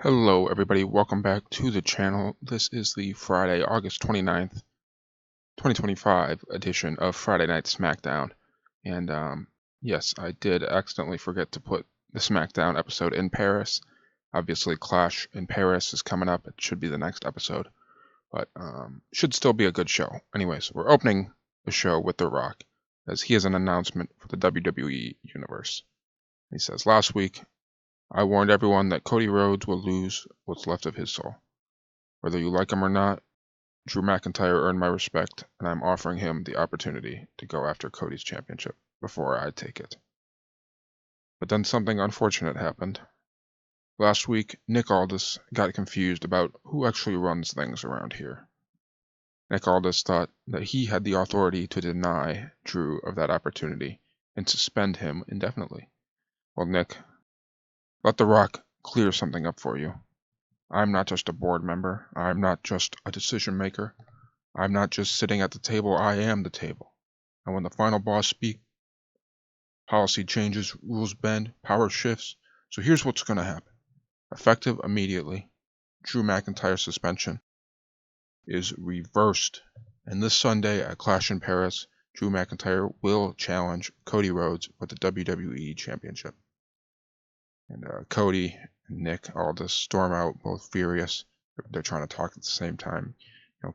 Hello everybody, welcome back to the channel. This is the Friday, August 29th, 2025 edition of Friday Night SmackDown. And yes, I did accidentally forget to put the SmackDown episode in Paris. Obviously Clash in Paris is coming up. It should be the next episode, but should still be a good show. Anyways, we're opening the show with The Rock, as he has an announcement for the WWE Universe. He says, last week, I warned everyone that Cody Rhodes will lose what's left of his soul. Whether you like him or not, Drew McIntyre earned my respect, and I'm offering him the opportunity to go after Cody's championship before I take it. But then something unfortunate happened. Last week, Nick Aldis got confused about who actually runs things around here. Nick Aldis thought that he had the authority to deny Drew of that opportunity and suspend him indefinitely. Well, Nick, let The Rock clear something up for you. I'm not just a board member. I'm not just a decision maker. I'm not just sitting at the table. I am the table. And when the final boss speaks, policy changes, rules bend, power shifts. So here's what's going to happen. Effective immediately, Drew McIntyre's suspension is reversed. And this Sunday at Clash in Paris, Drew McIntyre will challenge Cody Rhodes for the WWE Championship. And Cody and Nick all just storm out, both furious. They're trying to talk at the same time.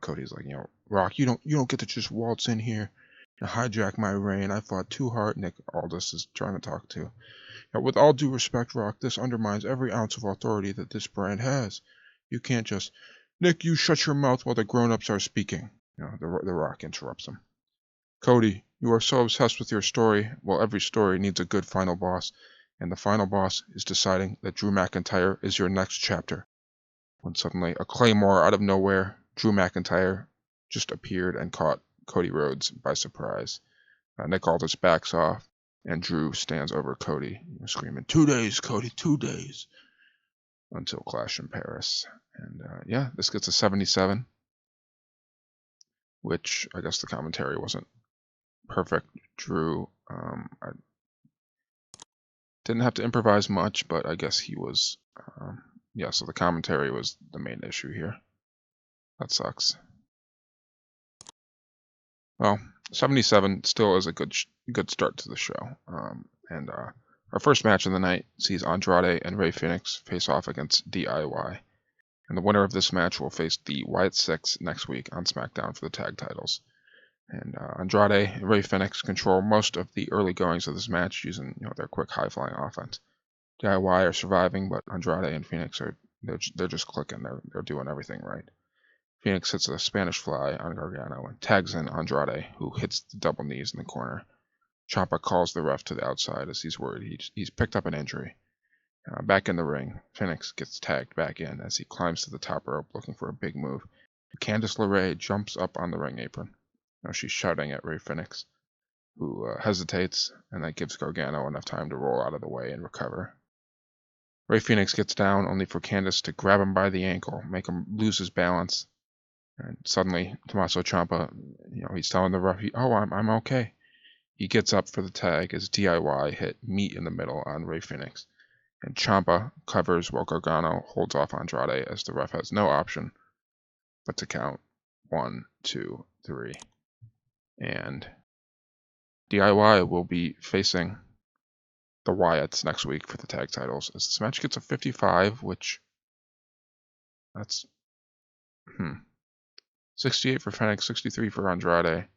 Cody's like, Rock, you don't get to just waltz in here and hijack my reign. I fought too hard. Nick Aldis is trying to talk to. With all due respect, Rock, this undermines every ounce of authority that this brand has. You can't just, Nick, you shut your mouth while the grown-ups are speaking. The Rock interrupts him. Cody, you are so obsessed with your story. Well, every story needs a good final boss. And the final boss is deciding that Drew McIntyre is your next chapter. When suddenly a claymore out of nowhere, Drew McIntyre just appeared and caught Cody Rhodes by surprise. Nick Aldis backs off, and Drew stands over Cody, screaming, 2 days, Cody, 2 days, until Clash in Paris. And this gets a 77, which I guess the commentary wasn't perfect. Drew, I didn't have to improvise much, but I guess he was, so the commentary was the main issue here. That sucks. Well, 77 still is a good start to the show. Our first match of the night sees Andrade and Rey Fenix face off against DIY. And the winner of this match will face the Wyatt Six next week on SmackDown for the tag titles. And Andrade and Rey Fenix control most of the early goings of this match using their quick high-flying offense. DIY are surviving, but Andrade and Fenix they're just clicking. They're doing everything right. Fenix hits a Spanish fly on Gargano and tags in Andrade, who hits the double knees in the corner. Ciampa calls the ref to the outside as he's worried he's picked up an injury. Back in the ring, Fenix gets tagged back in as he climbs to the top rope looking for a big move. Candice LeRae jumps up on the ring apron. She's shouting at Rey Fenix, who hesitates, and that gives Gargano enough time to roll out of the way and recover. Rey Fenix gets down, only for Candice to grab him by the ankle, make him lose his balance. And suddenly, Tommaso Ciampa, he's telling the ref, I'm okay. He gets up for the tag as DIY hit meat in the middle on Rey Fenix. And Ciampa covers while Gargano holds off Andrade as the ref has no option but to count 1, 2, 3. And DIY will be facing the Wyatts next week for the tag titles as this match gets a 55, which that's 68 for Fenix, 63 for Andrade.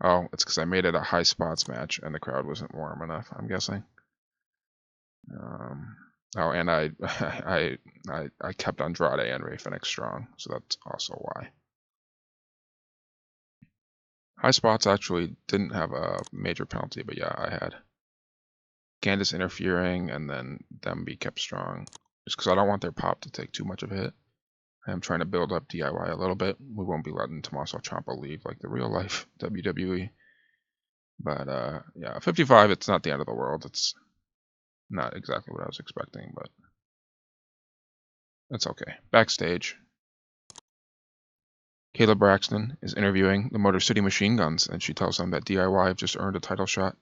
Oh, it's because I made it a high spots match and the crowd wasn't warm enough, I'm guessing. And I kept Andrade and Rey Fenix strong, so that's also why. High spots actually didn't have a major penalty, but yeah, I had Candice interfering and then them be kept strong, just because I don't want their pop to take too much of a hit. I'm trying to build up DIY a little bit. We won't be letting Tommaso Ciampa leave like the real life WWE. But 55, it's not the end of the world. It's not exactly what I was expecting, but that's okay. Backstage, Kayla Braxton is interviewing the Motor City Machine Guns, and she tells them that DIY have just earned a title shot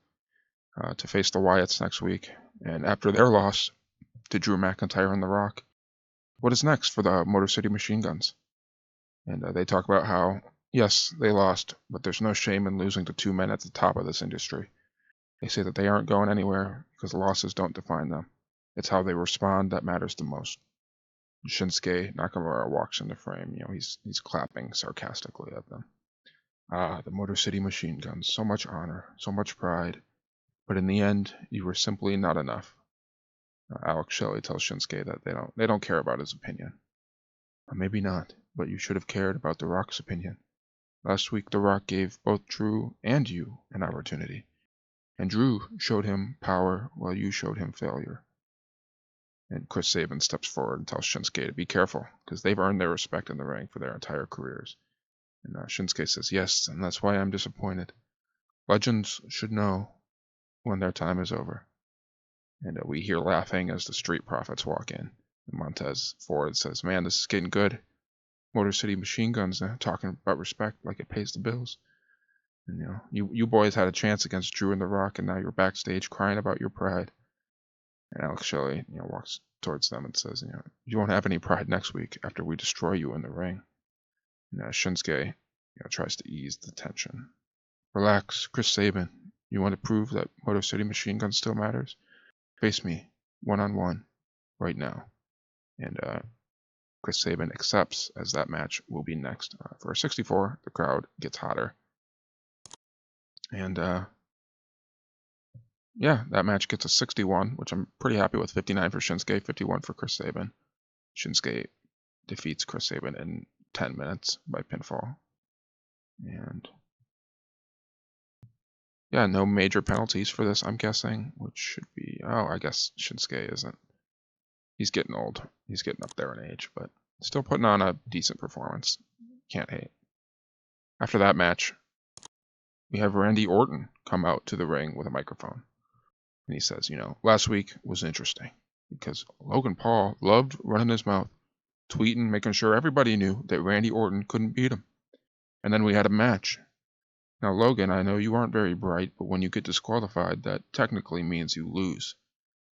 to face the Wyatts next week. And after their loss to Drew McIntyre and The Rock, what is next for the Motor City Machine Guns. And they talk about how, yes, they lost, but there's no shame in losing to two men at the top of this industry. They say that they aren't going anywhere because losses don't define them. It's how they respond that matters the most. Shinsuke Nakamura walks in the frame. He's clapping sarcastically at them. Ah, the Motor City Machine Guns. So much honor, so much pride. But in the end, you were simply not enough. Alex Shelley tells Shinsuke that they don't care about his opinion. Maybe not, but you should have cared about The Rock's opinion. Last week, The Rock gave both Drew and you an opportunity. And Drew showed him power while you showed him failure. And Chris Sabin steps forward and tells Shinsuke to be careful, because they've earned their respect in the ring for their entire careers. And Shinsuke says, yes, and that's why I'm disappointed. Legends should know when their time is over. And we hear laughing as the Street Profits walk in. And Montez Ford says, man, this is getting good. Motor City Machine Guns talking about respect like it pays the bills. And you boys had a chance against Drew and The Rock, and now you're backstage crying about your pride. And Alex Shelley, walks towards them and says, you won't have any pride next week after we destroy you in the ring. And Shinsuke, tries to ease the tension. Relax, Chris Sabin. You want to prove that Motor City Machine Gun still matters? Face me, one-on-one, right now. And Chris Sabin accepts, as that match will be next. For 64, the crowd gets hotter. And yeah, that match gets a 61, which I'm pretty happy with. 59 for Shinsuke, 51 for Chris Sabin. Shinsuke defeats Chris Sabin in 10 minutes by pinfall. And yeah, no major penalties for this, I'm guessing, which should be... Oh, I guess Shinsuke isn't. He's getting old. He's getting up there in age, but still putting on a decent performance. Can't hate. After that match, we have Randy Orton come out to the ring with a microphone. And he says, last week was interesting because Logan Paul loved running his mouth, tweeting, making sure everybody knew that Randy Orton couldn't beat him. And then we had a match. Now, Logan, I know you aren't very bright, but when you get disqualified, that technically means you lose.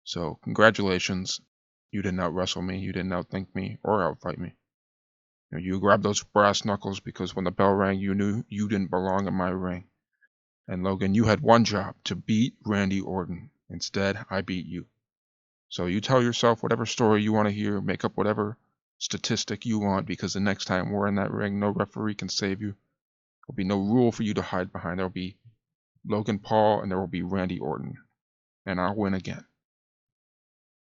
So, congratulations. You didn't out-wrestle me, you didn't outthink me, or outfight me. You grabbed those brass knuckles because when the bell rang, you knew you didn't belong in my ring. And Logan, you had one job, to beat Randy Orton. Instead, I beat you. So you tell yourself whatever story you want to hear, make up whatever statistic you want, because the next time we're in that ring, no referee can save you. There'll be no rule for you to hide behind. There'll be Logan Paul and there will be Randy Orton. And I'll win again.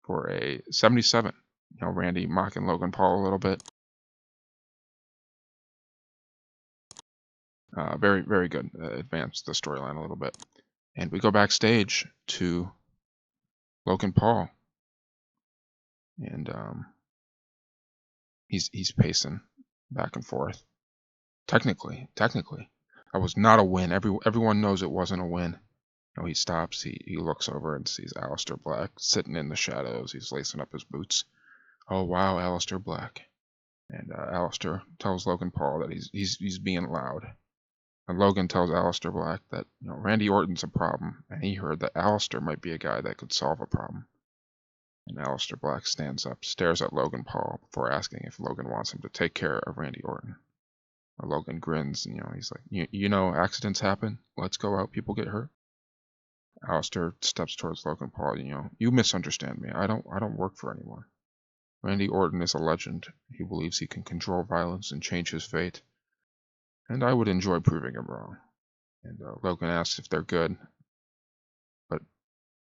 For a 77. Randy mocking Logan Paul a little bit. Very, very good. Advanced the storyline a little bit. And we go backstage to Logan Paul. And he's pacing back and forth. Technically, that was not a win. Everyone knows it wasn't a win. He stops. He looks over and sees Aleister Black sitting in the shadows. He's lacing up his boots. Oh wow, Aleister Black. And Aleister tells Logan Paul that he's being loud. And Logan tells Aleister Black that Randy Orton's a problem, and he heard that Aleister might be a guy that could solve a problem. And Aleister Black stands up, stares at Logan Paul before asking if Logan wants him to take care of Randy Orton. And Logan grins, and he's like, accidents happen. Let's go out. People get hurt. Aleister steps towards Logan Paul. You misunderstand me. I don't work for anyone. Randy Orton is a legend. He believes he can control violence and change his fate. And I would enjoy proving him wrong. And Logan asks if they're good. But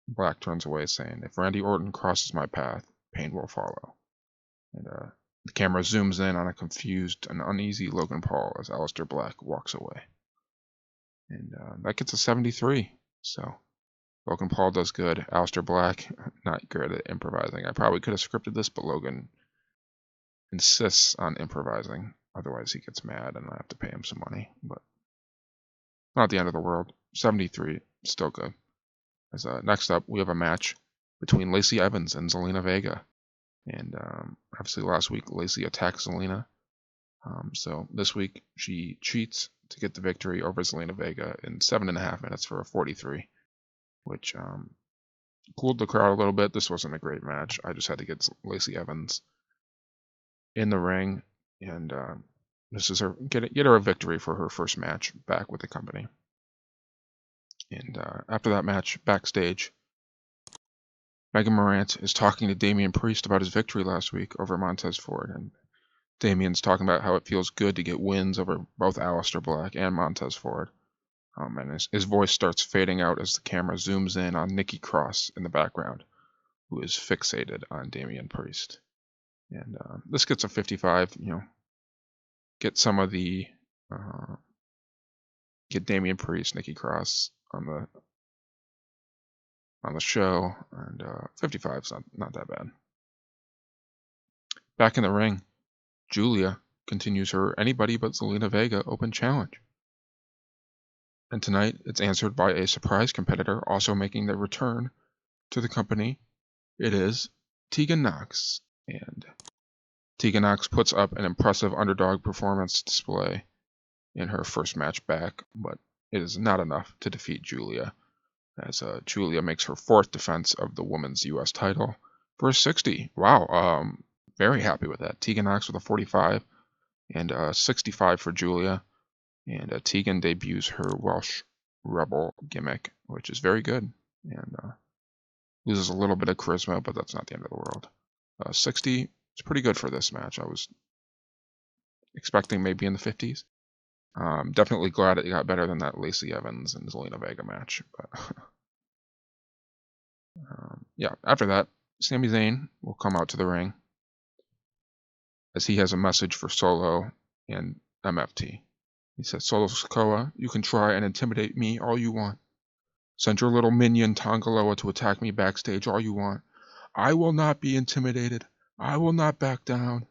Black turns away, saying, if Randy Orton crosses my path, pain will follow. And the camera zooms in on a confused and uneasy Logan Paul as Aleister Black walks away. And that gets a 73. So Logan Paul does good. Aleister Black, not good at improvising. I probably could have scripted this, but Logan insists on improvising. Otherwise, he gets mad and I have to pay him some money. But not the end of the world. 73, still good. As next up, we have a match between Lacey Evans and Zelina Vega. And obviously last week, Lacey attacked Zelina. So this week, she cheats to get the victory over Zelina Vega in 7.5 minutes for a 43. Which cooled the crowd a little bit. This wasn't a great match. I just had to get Lacey Evans in the ring, and this is her get her a victory for her first match back with the company. And after that match, backstage, Megan Morant is talking to Damian Priest about his victory last week over Montez Ford, and Damian's talking about how it feels good to get wins over both Aleister Black and Montez Ford. And his voice starts fading out as the camera zooms in on Nikki Cross in the background, who is fixated on Damian Priest. And this gets a 55. Get some of the get Damian Priest, Nikki Cross on the show, and 55 is not that bad. Back in the ring, Julia continues her Anybody But Zelina Vega Open Challenge. And tonight, it's answered by a surprise competitor also making their return to the company. It is Tegan Nox. And Tegan Nox puts up an impressive underdog performance display in her first match back, but it is not enough to defeat Julia, as Julia makes her fourth defense of the women's U.S. title for a 60. Wow, very happy with that. Tegan Nox with a 45 and 65 for Julia. And Tegan debuts her Welsh Rebel gimmick, which is very good, and loses a little bit of charisma, but that's not the end of the world. 60 is pretty good for this match. I was expecting maybe in the 50s. Definitely glad it got better than that Lacey Evans and Zelina Vega match. But yeah, after that, Sami Zayn will come out to the ring as he has a message for Solo and MFT. He says, Solo Sikoa, you can try and intimidate me all you want. Send your little minion Tongaloa to attack me backstage all you want. I will not be intimidated. I will not back down.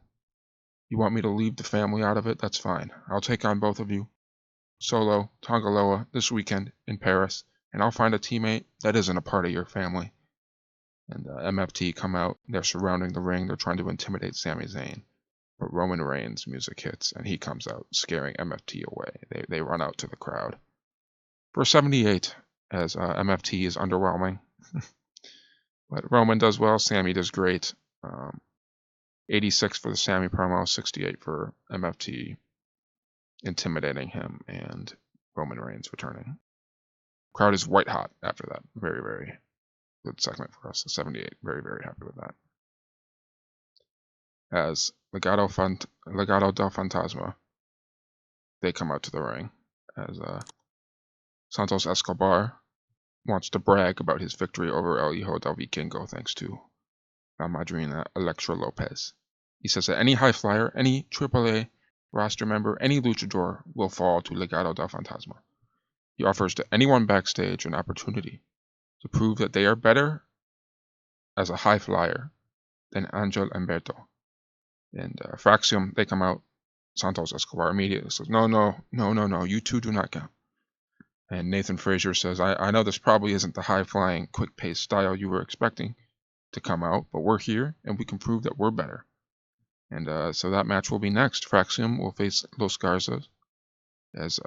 You want me to leave the family out of it? That's fine. I'll take on both of you, Solo, Tongaloa, this weekend in Paris, and I'll find a teammate that isn't a part of your family. And MFT come out. They're surrounding the ring. They're trying to intimidate Sami Zayn. But Roman Reigns' music hits, and he comes out, scaring MFT away. They run out to the crowd. For 78, as MFT is underwhelming. But Roman does well. Sami does great. 86 for the Sami promo, 68 for MFT intimidating him, and Roman Reigns returning. Crowd is white hot after that. Very, very good segment for us. 78. Very, very happy with that. As Legado del Fantasma, they come out to the ring as Santos Escobar wants to brag about his victory over El Hijo del Vikingo thanks to La Madrina Elektra Lopez. He says that any high flyer, any AAA roster member, any luchador will fall to Legado del Fantasma. He offers to anyone backstage an opportunity to prove that they are better as a high flyer than Angel Humberto. And Fraxium, they come out. Santos Escobar immediately says, no, you two do not count. And Nathan Frazier says, I know this probably isn't the high-flying, quick-paced style you were expecting to come out, but we're here, and we can prove that we're better. And so that match will be next. Fraxium will face Los Garzas, as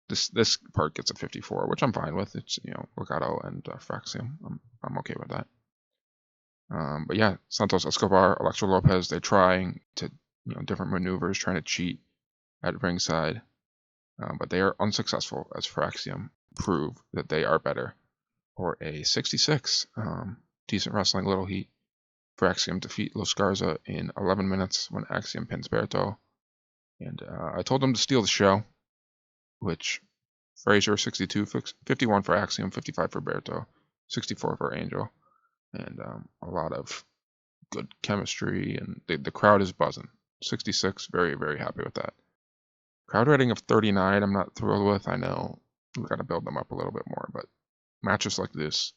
this part gets a 54, which I'm fine with. It's, Legado and Fraxium. I'm okay with that. But yeah, Santos Escobar, Elektra Lopez, they're trying to, different maneuvers, trying to cheat at ringside. But they are unsuccessful as Fraxium prove that they are better. For a 66, decent wrestling, little heat. Fraxium defeat Los Garza in 11 minutes when Axiom pins Berto. And I told him to steal the show, which Frazier 62, 51 for Axiom, 55 for Berto, 64 for Angel. And a lot of good chemistry, and the crowd is buzzing. 66, very, very happy with that. Crowd rating of 39, I'm not thrilled with. I know we've got to build them up a little bit more, but matches like this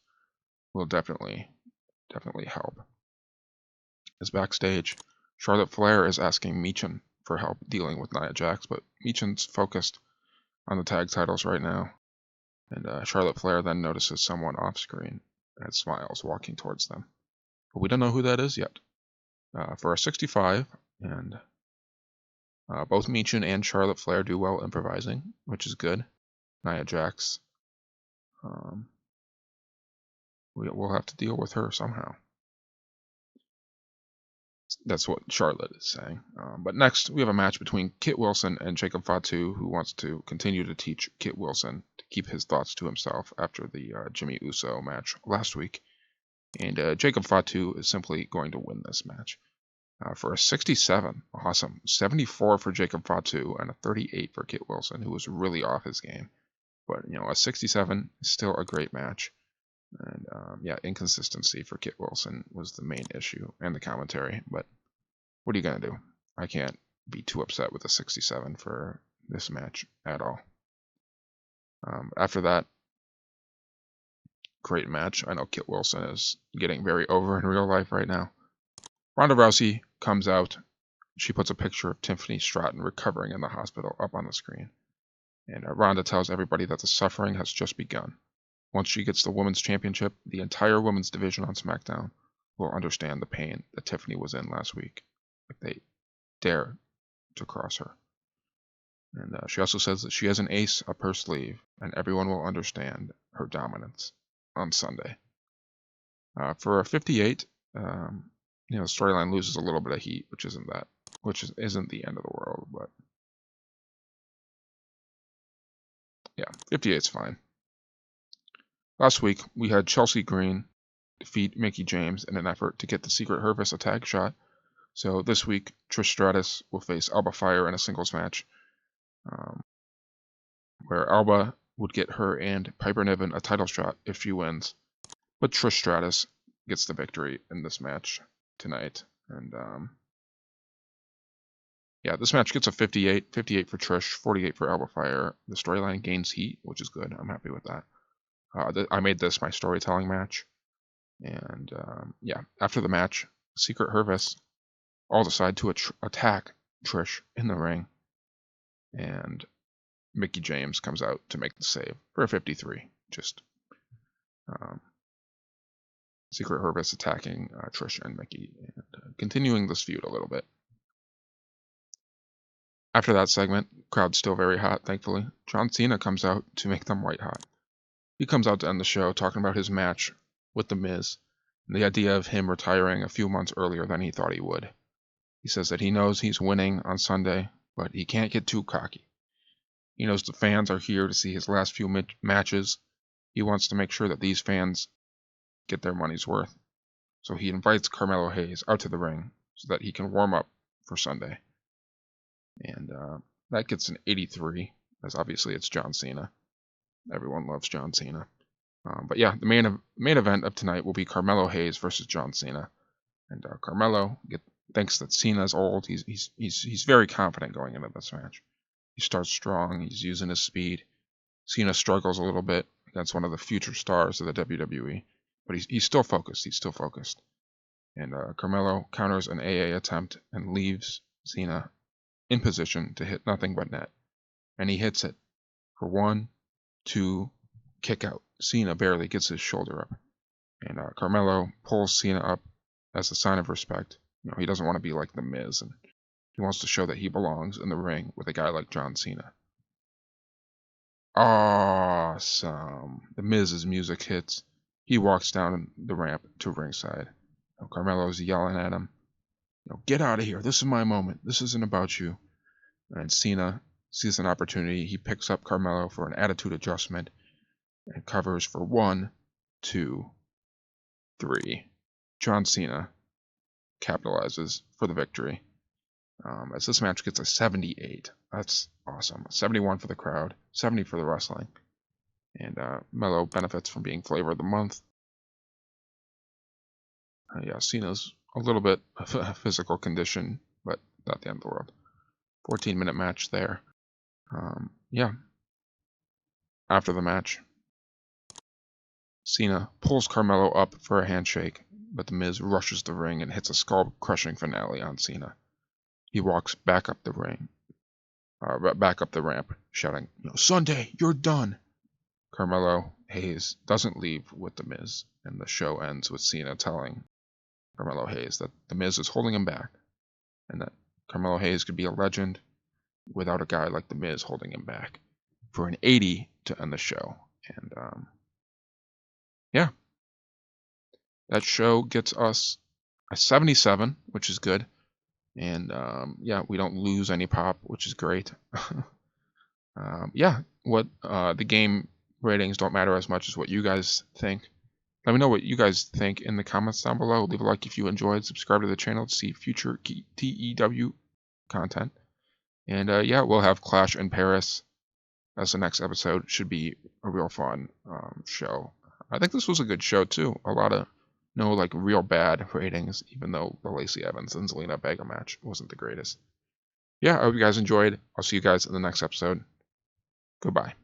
will definitely help. As backstage, Charlotte Flair is asking Meechin for help dealing with Nia Jax, but Meechin's focused on the tag titles right now. And Charlotte Flair then notices someone off screen and smiles, walking towards them. But we don't know who that is yet. For a 65, and both Meechin and Charlotte Flair do well improvising, which is good. Nia Jax, we'll have to deal with her somehow. That's what Charlotte is saying. But next, we have a match between Kit Wilson and Jacob Fatu, who wants to continue to teach Kit Wilson to keep his thoughts to himself after the Jimmy Uso match last week. And Jacob Fatu is simply going to win this match for a 67. Awesome. 74 for Jacob Fatu and a 38 for Kit Wilson, who was really off his game. But, a 67 is still a great match. And, inconsistency for Kit Wilson was the main issue, and the commentary. But what are you going to do? I can't be too upset with a 67 for this match at all. After that, great match. I know Kit Wilson is getting very over in real life right now. Ronda Rousey comes out. She puts a picture of Tiffany Stratton recovering in the hospital up on the screen. And Ronda tells everybody that the suffering has just begun. Once she gets the women's championship, the entire women's division on SmackDown will understand the pain that Tiffany was in last week if they dare to cross her. And she also says that she has an ace up her sleeve, and everyone will understand her dominance on Sunday. For a 58, the storyline loses a little bit of heat, which isn't the end of the world, but yeah, 58's fine. Last week, we had Chelsea Green defeat Mickie James in an effort to get the Secret Service a tag shot. So this week, Trish Stratus will face Alba Fire in a singles match, where Alba would get her and Piper Niven a title shot if she wins. But Trish Stratus gets the victory in this match tonight. And this match gets a 58. 58 for Trish, 48 for Alba Fire. The storyline gains heat, which is good. I'm happy with that. I made this my storytelling match. And after the match, Secret Service all decide to attack Trish in the ring. And Mickie James comes out to make the save for a 53. Just Secret Service attacking Trish and Mickie and continuing this feud a little bit. After that segment, crowd's still very hot, thankfully. John Cena comes out to make them white hot. He comes out to end the show talking about his match with The Miz and the idea of him retiring a few months earlier than he thought he would. He says that he knows he's winning on Sunday, but he can't get too cocky. He knows the fans are here to see his last few matches. He wants to make sure that these fans get their money's worth. So he invites Carmelo Hayes out to the ring so that he can warm up for Sunday. And that gets an 83, as obviously it's John Cena. Everyone loves John Cena. But yeah, the main event of tonight will be Carmelo Hayes versus John Cena. And Carmelo thinks that Cena's old. He's very confident going into this match. He starts strong. He's using his speed. Cena struggles a little bit against one of the future stars of the WWE, but he's still focused. He's still focused. And Carmelo counters an AA attempt and leaves Cena in position to hit nothing but net. And he hits it for 1, 2, kick out. Cena barely gets his shoulder up. And Carmelo pulls Cena up as a sign of respect. He doesn't want to be like The Miz, and he wants to show that he belongs in the ring with a guy like John Cena. Awesome. The Miz's music hits. He walks down the ramp to ringside. Carmelo's yelling at him, get out of here. This is my moment. This isn't about you. And Cena sees an opportunity. He picks up Carmelo for an attitude adjustment and covers for 1, 2, 3. John Cena capitalizes for the victory. As this match gets a 78. That's awesome. 71 for the crowd, 70 for the wrestling. And Melo benefits from being flavor of the month. Cena's a little bit of a physical condition, but not the end of the world. 14-minute match there. After the match, Cena pulls Carmelo up for a handshake, but The Miz rushes the ring and hits a skull-crushing finale on Cena. He walks back up the ramp, shouting, Sunday, you're done. Carmelo Hayes doesn't leave with The Miz, and the show ends with Cena telling Carmelo Hayes that The Miz is holding him back, and that Carmelo Hayes could be a legend without a guy like The Miz holding him back, for an 80 to end the show. And that show gets us a 77, which is good. And yeah, we don't lose any pop, which is great. Yeah, what the game ratings don't matter as much as what you guys think. Let me know what you guys think in the comments down below. Leave a like if you enjoyed. Subscribe to the channel to see future TEW content. And yeah, we'll have Clash in Paris as the next episode. Should be a real fun show. I think this was a good show too. A lot of no like real bad ratings, even though the Lacey Evans and Zelina Vega match wasn't the greatest. Yeah, I hope you guys enjoyed. I'll see you guys in the next episode. Goodbye.